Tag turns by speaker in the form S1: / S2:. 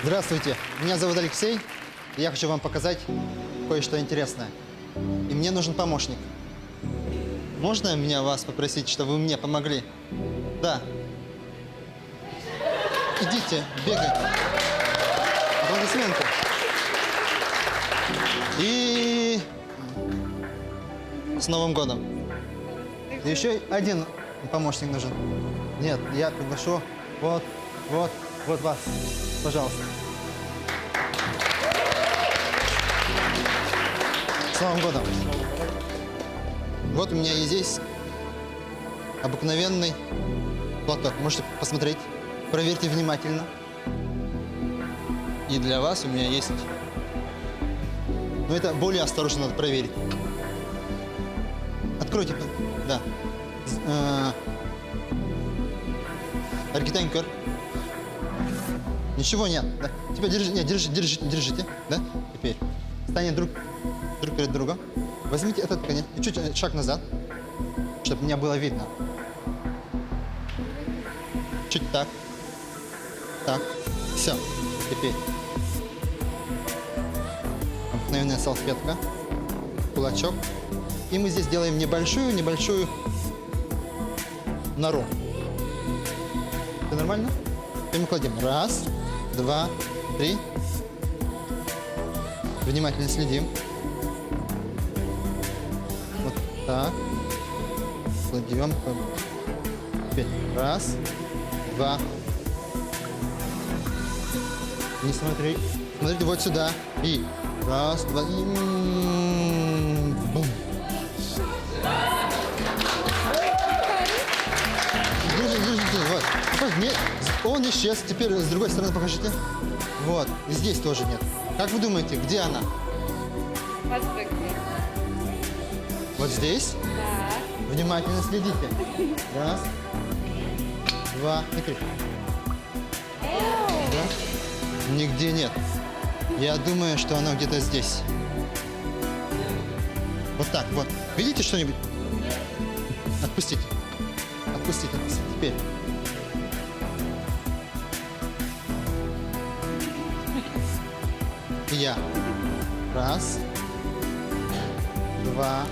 S1: Здравствуйте, меня зовут Алексей. И я хочу вам показать кое-что интересное. И мне нужен помощник. Можно меня вас попросить, чтобы вы мне помогли? Да. Идите, бегайте. Аплодисменты. И с Новым годом. И еще один помощник нужен. Нет, я приглашу вот вас. Пожалуйста. С Новым годом. Вот у меня есть здесь обыкновенный платок. Можете посмотреть. Проверьте внимательно. И для вас у меня есть... Но это более осторожно надо проверить. Откройте. Да. Архитектор. Ничего нет. Да. Теперь держите. Да? Теперь станем друг перед другом. Возьмите этот конец и чуть шаг назад, чтобы меня было видно. Чуть так. Так. Все. Теперь обыкновенная салфетка, кулачок. И мы здесь делаем небольшую нору. Это нормально? И мы кладем. Раз, два, три. Внимательно следим. Вот так. Кладем. Теперь. Раз, два. Не смотри. Смотрите вот сюда. И раз, два. И бум. Держите. Вот. Нет, он исчез. Теперь с другой стороны покажите. Вот. И здесь тоже нет. Как вы думаете, где она? Вот здесь?
S2: Да.
S1: Внимательно следите. Раз, два, три. Да? Нигде нет. Я думаю, что она где-то здесь. Вот так, вот. Видите что-нибудь? Отпустите. Отпустите. Теперь. И я. Раз, два,